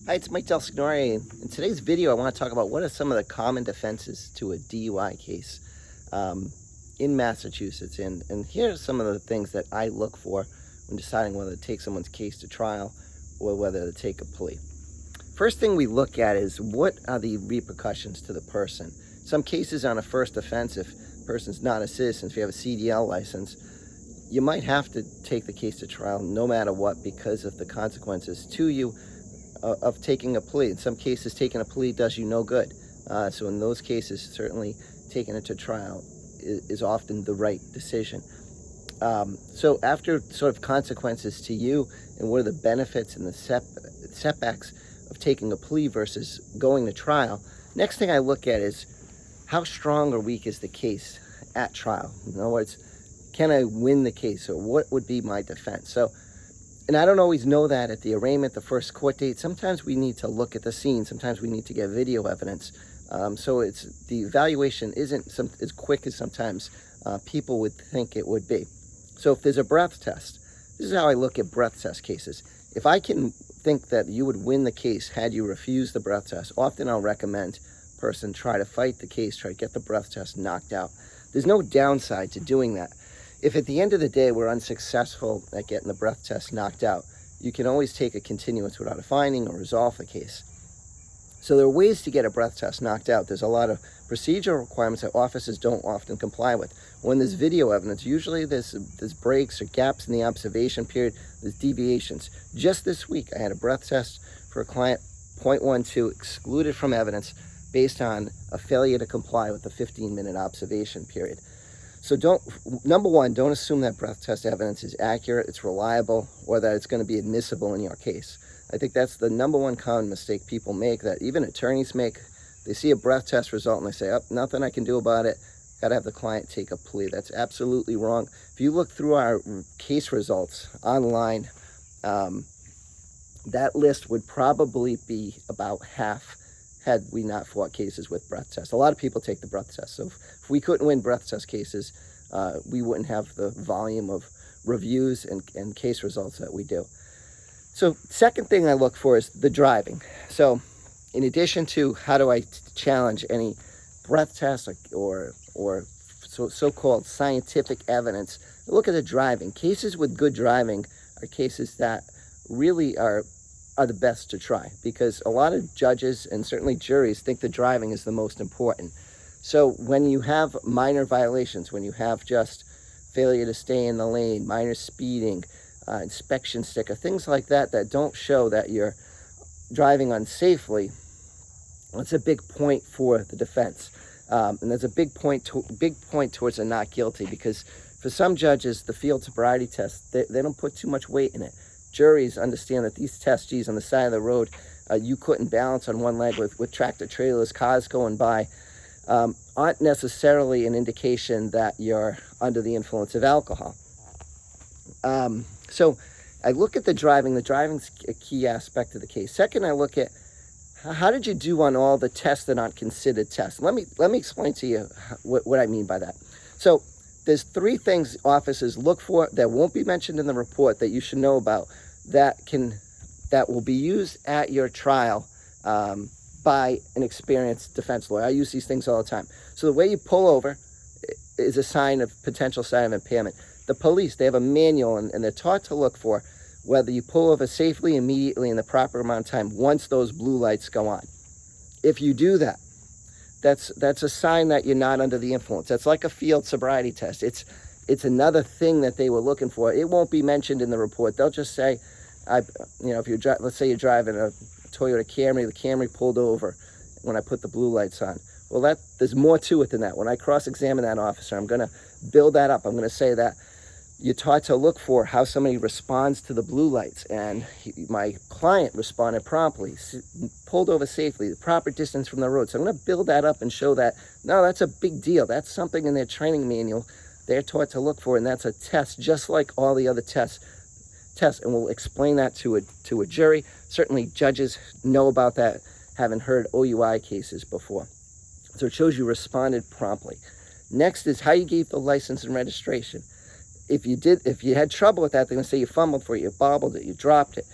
Hi, it's Mike Delsignore. In today's video, I want to talk about what are some of the common defenses to a DUI case in Massachusetts. And here are some of the things that I look for when deciding whether to take someone's case to trial or whether to take a plea. First thing we look at is what are the repercussions to the person. Some cases on a first offense, if a person's not a citizen, if you have a CDL license, you might have to take the case to trial no matter what because of the consequences to you of taking a plea. In some cases, taking a plea does you no good. So in those cases, certainly taking it to trial is often the right decision. So after sort of consequences to you and what are the benefits and the setbacks of taking a plea versus going to trial, next thing I look at is how strong or weak is the case at trial. In other words, can I win the case, or what would be my defense? And I don't always know that at the arraignment, the first court date. Sometimes we need to look at the scene. Sometimes we need to get video evidence. So the evaluation isn't as quick as sometimes people would think it would be. So if there's a breath test, this is how I look at breath test cases. If I can think that you would win the case had you refused the breath test, often I'll recommend a person try to fight the case, try to get the breath test knocked out. There's no downside to doing that. If at the end of the day we're unsuccessful at getting the breath test knocked out, you can always take a continuance without a finding or resolve the case. So there are ways to get a breath test knocked out. There's a lot of procedural requirements that officers don't often comply with. When there's video evidence, usually there's breaks or gaps in the observation period, there's deviations. Just this week, I had a breath test for a client, 0.12, excluded from evidence based on a failure to comply with the 15-minute observation period. So number one, don't assume that breath test evidence is accurate, it's reliable, or that it's going to be admissible in your case. I think that's the number one common mistake people make, that even attorneys make. They see a breath test result and they say, oh, nothing I can do about it. Got to have the client take a plea. That's absolutely wrong. If you look through our case results online, that list would probably be about half had we not fought cases with breath tests. A lot of people take the breath test. So if we couldn't win breath test cases, we wouldn't have the volume of reviews and case results that we do. So second thing I look for is the driving. So in addition to how do I challenge any breath test or so-called scientific evidence, look at the driving. Cases with good driving are cases that really are the best to try, because a lot of judges and certainly juries think the driving is the most important. So when you have minor violations, when you have just failure to stay in the lane, minor speeding, inspection sticker, things like that don't show that you're driving unsafely, that's a big point for the defense. And there's a big point towards a not guilty, because for some judges, the field sobriety test, they don't put too much weight in it. Juries understand that these tests, on the side of the road, you couldn't balance on one leg with tractor trailers, cars going by, aren't necessarily an indication that you're under the influence of alcohol. So I look at the driving. The driving's a key aspect of the case. Second, I look at how did you do on all the tests that aren't considered tests. Let me explain to you what I mean by that. So there's three things officers look for that won't be mentioned in the report that you should know about that will be used at your trial by an experienced defense lawyer. I use these things all the time. So the way you pull over is a potential sign of impairment. The police, they have a manual and they're taught to look for whether you pull over safely, immediately, in the proper amount of time once those blue lights go on. If you do that, that's a sign that you're not under the influence. That's like a field sobriety test. It's another thing that they were looking for. It won't be mentioned in the report. They'll just say, if let's say you're driving a Toyota Camry, the Camry pulled over when I put the blue lights on. Well, there's more to it than that. When I cross-examine that officer, I'm going to build that up. I'm going to say that you're taught to look for how somebody responds to the blue lights, and my client responded promptly, pulled over safely, the proper distance from the road. So I'm going to build that up and show that, no, that's a big deal. That's something in their training manual they're taught to look for, and that's a test just like all the other tests. And we'll explain that to a jury. Certainly judges know about that, having heard OUI cases before. So it shows you responded promptly. Next is how you gave the license and registration. If you had trouble with that, they're going to say you fumbled for it, you bobbled it, you dropped it.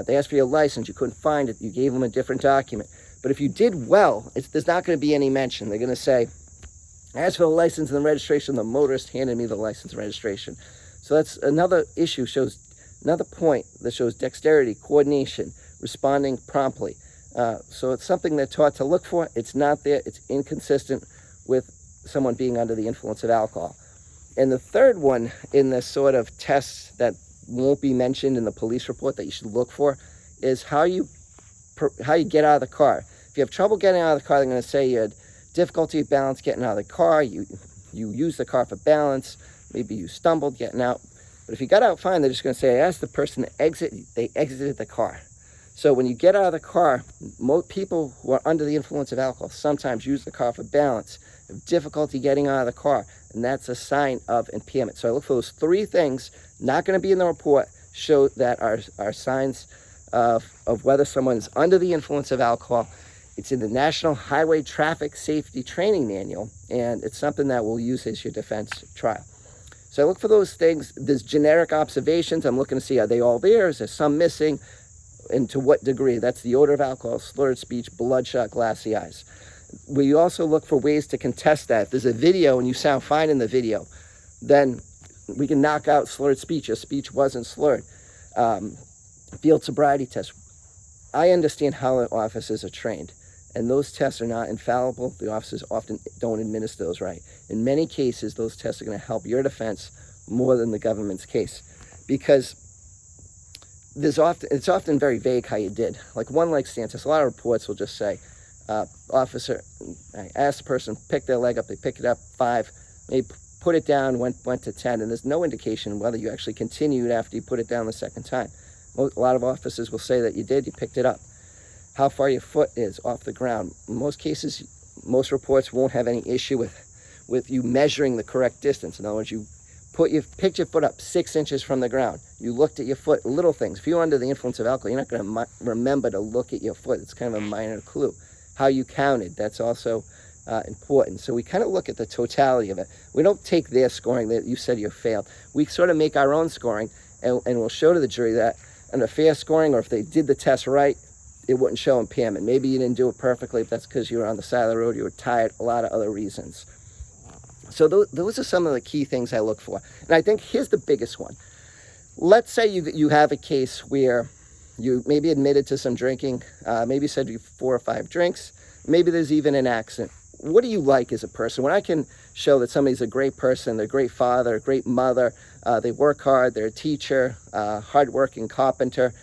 They asked for your license, you couldn't find it, you gave them a different document. But if you did well, there's not going to be any mention. They're going to say, as for the license and the registration, the motorist handed me the license and registration. So that's another issue, another point that shows dexterity, coordination, responding promptly. So it's something they're taught to look for. It's not there. It's inconsistent with someone being under the influence of alcohol. And the third one in this sort of tests that won't be mentioned in the police report that you should look for is how you get out of the car. If you have trouble getting out of the car, they're going to say you had difficulty of balance getting out of the car, you use the car for balance, maybe you stumbled getting out. But if you got out fine, they're just going to say, I asked the person to exit, they exited the car. So when you get out of the car, most people who are under the influence of alcohol sometimes use the car for balance, have difficulty getting out of the car, and that's a sign of impairment. So I look for those three things, not going to be in the report, show that are signs of whether someone is under the influence of alcohol. It's in the National Highway Traffic Safety Training Manual, and it's something that we'll use as your defense trial. So I look for those things. There's generic observations. I'm looking to see, are they all there? Is there some missing? And to what degree? That's the odor of alcohol, slurred speech, bloodshot, glassy eyes. We also look for ways to contest that. If there's a video and you sound fine in the video, then we can knock out slurred speech. Your speech wasn't slurred. Field sobriety test. I understand how the officers are trained, and those tests are not infallible. The officers often don't administer those right. In many cases, those tests are going to help your defense more than the government's case, because it's often very vague how you did. Like one leg stance test, a lot of reports will just say, officer, I asked the person, pick their leg up, they pick it up 5, maybe put it down, went to 10, and there's no indication whether you actually continued after you put it down the second time. A lot of officers will say that you did, you picked it up. How far your foot is off the ground. In most cases, most reports won't have any issue with you measuring the correct distance. In other words, you picked your foot up 6 inches from the ground. You looked at your foot, little things. If you're under the influence of alcohol, you're not going to remember to look at your foot. It's kind of a minor clue. How you counted, that's also important. So we kind of look at the totality of it. We don't take their scoring that you said you failed. We sort of make our own scoring, and we'll show to the jury that under fair scoring, or if they did the test right, it wouldn't show impairment. Maybe you didn't do it perfectly, but that's because you were on the side of the road, you were tired, a lot of other reasons. So those are some of the key things I look for. And I think here's the biggest one. Let's say you have a case where you maybe admitted to some drinking, maybe you said you 4 or 5 drinks, maybe there's even an accident. What do you like as a person? When I can show that somebody's a great person, they're a great father, a great mother, they work hard, they're a teacher, hardworking carpenter,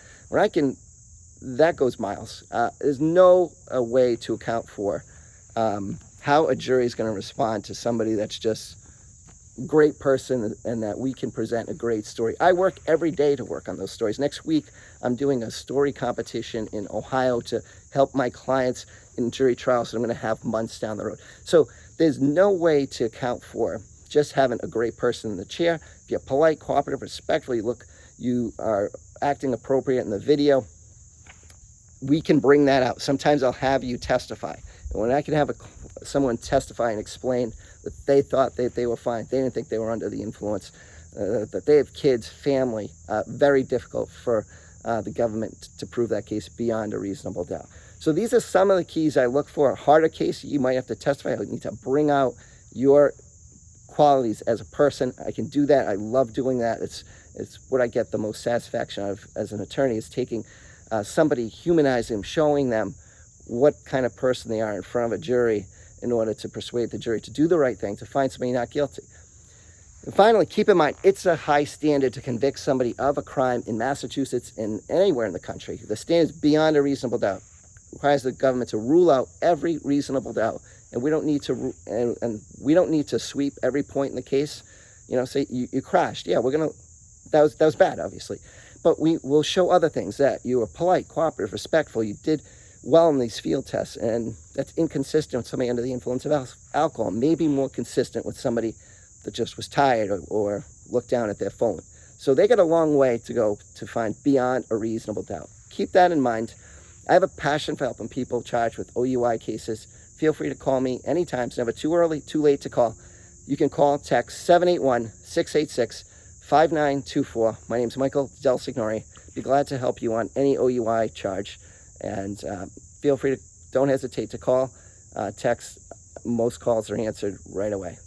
that goes miles. There's no way to account for how a jury is going to respond to somebody that's just a great person and that we can present a great story. I work every day to work on those stories. Next week, I'm doing a story competition in Ohio to help my clients in jury trials that I'm going to have months down the road. So there's no way to account for just having a great person in the chair. If you're polite, cooperative, respectful, you are acting appropriate in the video, we can bring that out. Sometimes I'll have you testify. And when I can have someone testify and explain that they thought that they were fine, they didn't think they were under the influence, that they have kids, family, very difficult for the government to prove that case beyond a reasonable doubt. So these are some of the keys I look for. A harder case, you might have to testify. I need to bring out your qualities as a person. I can do that. I love doing that. It's what I get the most satisfaction out of as an attorney, is taking somebody, humanizing them, showing them what kind of person they are in front of a jury in order to persuade the jury to do the right thing, to find somebody not guilty. And finally, keep in mind, it's a high standard to convict somebody of a crime in Massachusetts and anywhere in the country. The standard is beyond a reasonable doubt. It requires the government to rule out every reasonable doubt, and we don't need to sweep every point in the case. Say you crashed. Yeah, that was bad, obviously. But we will show other things, that you were polite, cooperative, respectful, you did well in these field tests, and that's inconsistent with somebody under the influence of alcohol, maybe more consistent with somebody that just was tired or looked down at their phone. So they got a long way to go to find beyond a reasonable doubt. Keep that in mind. I have a passion for helping people charged with OUI cases. Feel free to call me anytime. It's never too early, too late to call. You can call, text 781-686-5924. My name's Michael Delsignore. Be glad to help you on any OUI charge, and feel free to, don't hesitate to call, text. Most calls are answered right away.